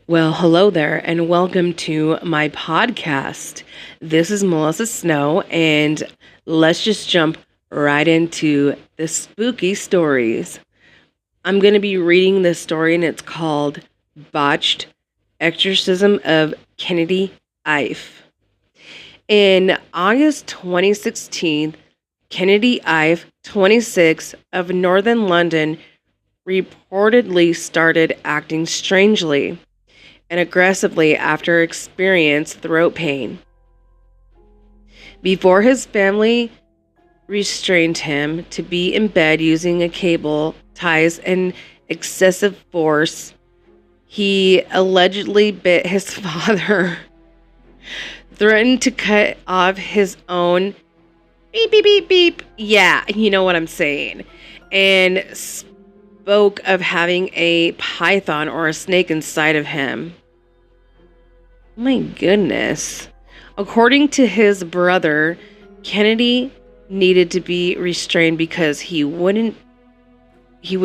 Well, hello there, and welcome to my podcast. This is Melissa Snow, and let's just jump right into the spooky stories. I'm going to be reading this story, and it's called Botched Exorcism of Kennedy Ife. In August 2016, Kennedy Ife, 26, of northern London, reportedly started acting strangely and aggressively after experienced throat pain. Before his family restrained him to be in bed using a cable ties and excessive force, he allegedly bit his father, threatened to cut off his own beep, beep, beep, beep. Yeah, you know what I'm saying. And spoke of having a python or a snake inside of him. My goodness. According to his brother, Kennedy needed to be restrained because he would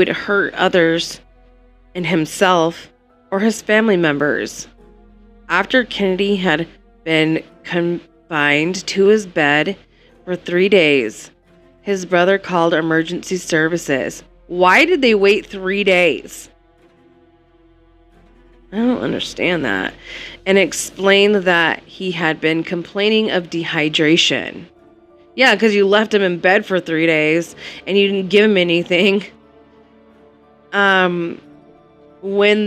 hurt others and himself or his family members. After Kennedy had been confined to his bed for 3 days, his brother called emergency services. Why did they wait 3 days? I don't understand that. And explained that he had been complaining of dehydration. Yeah, because you left him in bed for 3 days and you didn't give him anything. When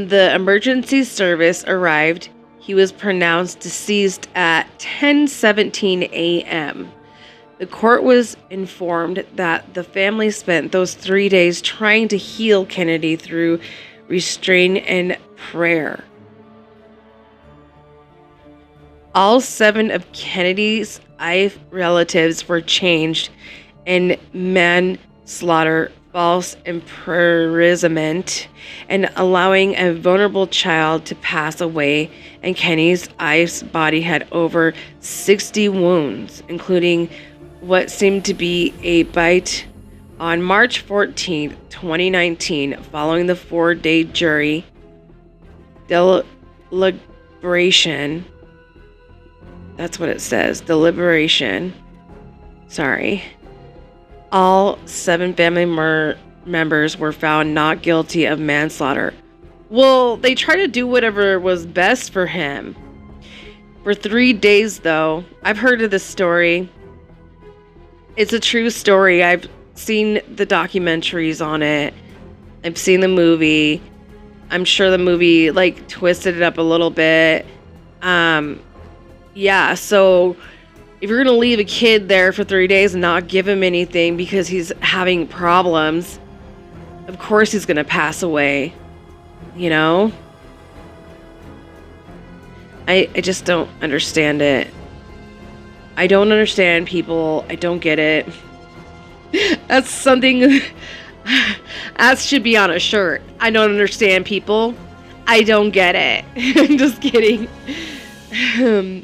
the emergency service arrived, he was pronounced deceased at 10:17 a.m. The court was informed that the family spent those 3 days trying to heal Kennedy through restraint and prayer. All 7 of Kennedy's Ife relatives were changed in manslaughter, false imprisonment, and allowing a vulnerable child to pass away. And Kennedy's Ife's body had over 60 wounds, including what seemed to be a bite. On March 14, 2019, following the 4-day jury deliberation, that's what it says, deliberation, sorry, all 7 family members were found not guilty of manslaughter. Well, they tried to do whatever was best for him. For 3 days, though, I've heard of this story. It's a true story. I've seen the documentaries on it. I've seen the movie. I'm sure the movie twisted it up a little bit. Yeah, so if you're gonna leave a kid there for 3 days and not give him anything because he's having problems, of course he's gonna pass away. You know? I just don't understand it. I don't understand people. I don't get it. That's something that should be on a shirt. I don't understand people. I don't get it. I'm just kidding.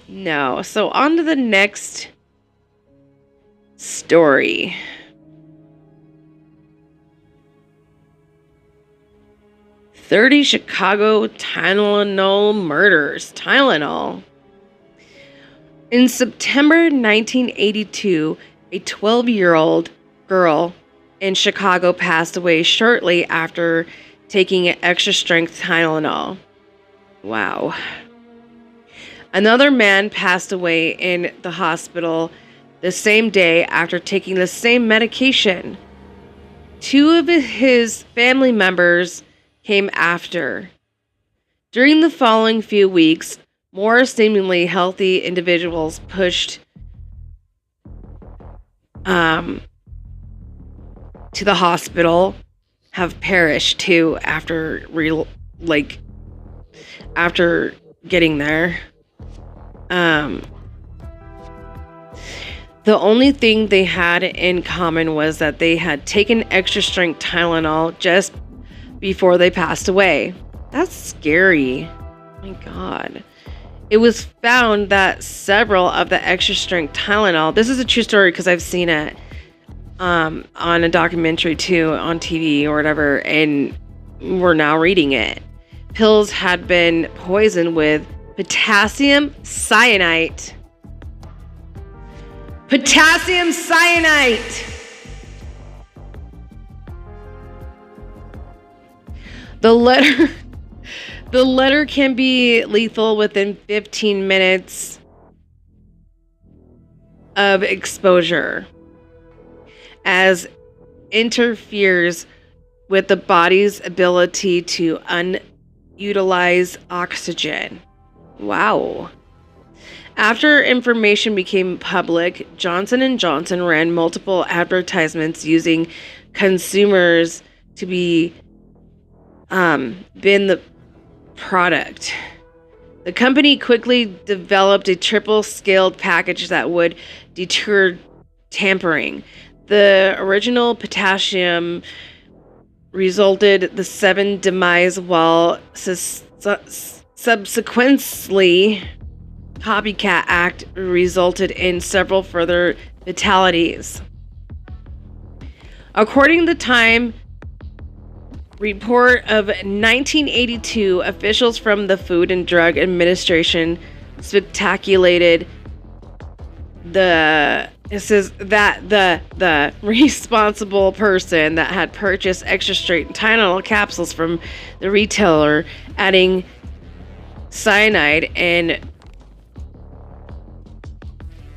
No. So on to the next story. "30 Chicago Tylenol murders." Tylenol. In September 1982, a 12-year-old girl in Chicago passed away shortly after taking an extra-strength Tylenol. Wow. Another man passed away in the hospital the same day after taking the same medication. 2 of his family members came after. During the following few weeks, more seemingly healthy individuals pushed to the hospital have perished too after getting there. The only thing they had in common was that they had taken extra strength Tylenol just before they passed away. That's scary. Oh my God. It was found that several of the extra strength Tylenol, this is a true story because I've seen it on a documentary too on TV or whatever, and we're now reading it. pills had been poisoned with potassium cyanide. Potassium cyanide! The letter can be lethal within 15 minutes of exposure, as interferes with the body's ability to unutilize oxygen. Wow. After information became public, Johnson & Johnson ran multiple advertisements using consumers to bin the product. The company quickly developed a triple-scaled package that would deter tampering. The original potassium resulted the 7 demise, while subsequently Copycat Act resulted in several further fatalities. According to the Time report of 1982, officials from the Food and Drug Administration speculated the responsible person that had purchased extra straight Tylenol capsules from the retailer, adding cyanide and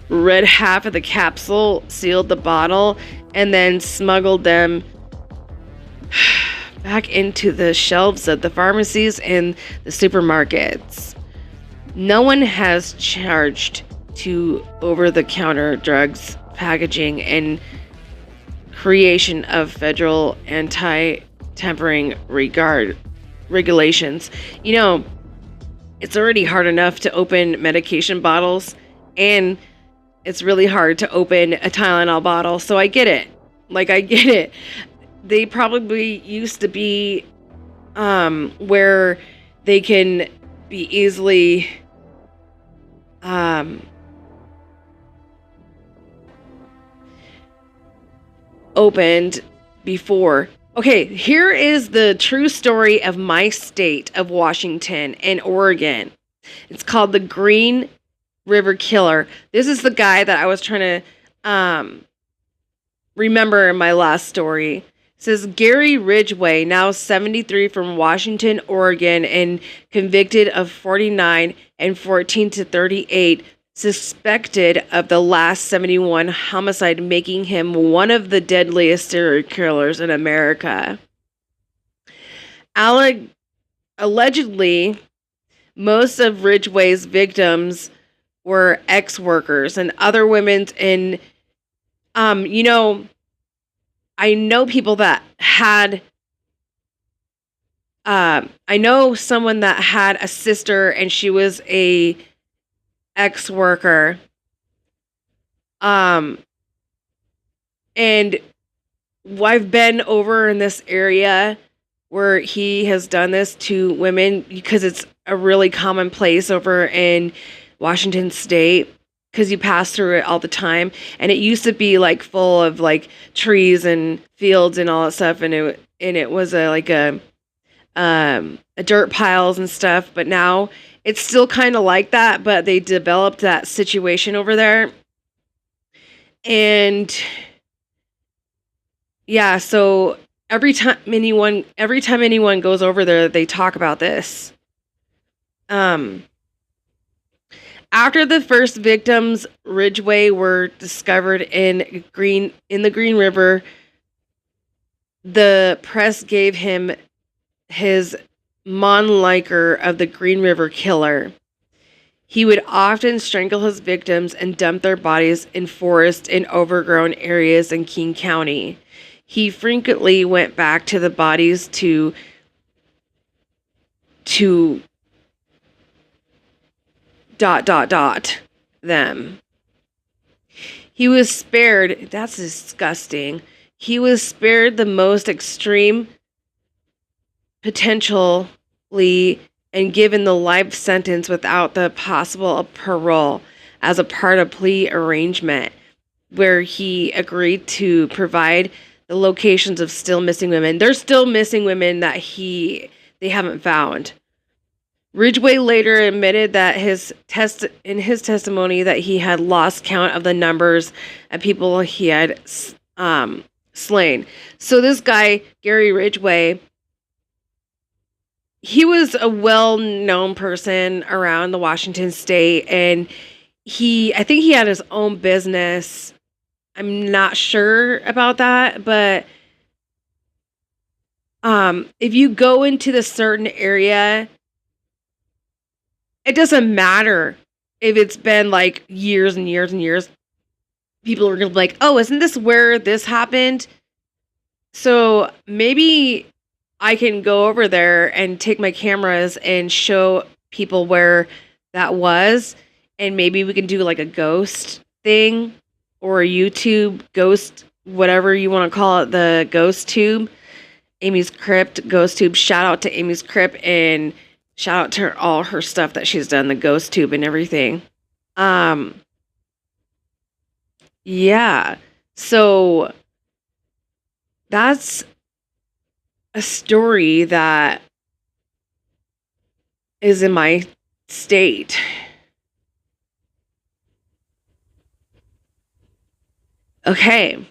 read half of the capsule, sealed the bottle, and then smuggled them back into the shelves of the pharmacies and the supermarkets. No one has charged to over-the-counter drugs packaging and creation of federal anti-tampering regulations. You know, it's already hard enough to open medication bottles, and it's really hard to open a Tylenol bottle. So I get it. I get it. They probably used to be where they can be easily opened before. Okay, here is the true story of my state of Washington and Oregon. It's called the Green River Killer. This is the guy that I was trying to remember in my last story. It says Gary Ridgway, now 73, from Washington, Oregon, and convicted of 49 and 14 to 38, suspected of the last 71 homicide, making him one of the deadliest serial killers in America. Allegedly, most of Ridgway's victims were ex-workers and other women in, I know people that had, I know someone that had a sister and she was a ex-worker. And I've been over in this area where he has done this to women because it's a really common place over in Washington State, because you pass through it all the time, and it used to be full of trees and fields and all that stuff, and it was a dirt piles and stuff. But now it's still kind of like that, but they developed that situation over there, and yeah. So every time anyone goes over there, they talk about this. After the first victims, Ridgway, were discovered in the Green River, the press gave him his moniker of the Green River Killer. He would often strangle his victims and dump their bodies in forests and overgrown areas in King County. He frequently went back to the bodies to them. He was spared. That's disgusting. He was spared the most extreme potentially and given the life sentence without the possible parole as a part of plea arrangement, where he agreed to provide the locations of still missing women. There's still missing women that they haven't found. Ridgway later admitted that in his testimony that he had lost count of the numbers of people he had slain. So this guy, Gary Ridgway, he was a well-known person around the Washington state, and I think he had his own business. I'm not sure about that, but if you go into the certain area, it doesn't matter if it's been like years and years and years. People are gonna be like, oh, isn't this where this happened? So maybe I can go over there and take my cameras and show people where that was. And maybe we can do like a ghost thing or a YouTube ghost, whatever you want to call it, the ghost tube. Amy's Crypt, ghost tube. Shout out to Amy's Crypt and shout out to all her stuff that she's done, the ghost tube and everything. Yeah. So that's a story that is in my state. Okay.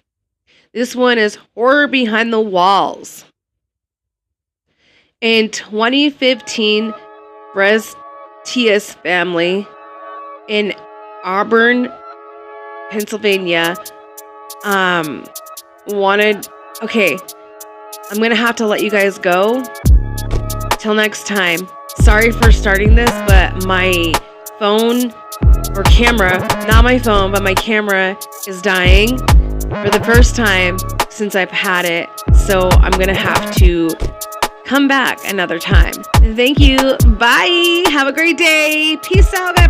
This one is Horror Behind the Walls. In 2015, Brestius family in Auburn, Pennsylvania, wanted... Okay, I'm going to have to let you guys go. Till next time. Sorry for starting this, but my phone or camera, not my phone, but my camera is dying for the first time since I've had it. So I'm going to have to come back another time. Thank you. Bye. Have a great day. Peace out, guys.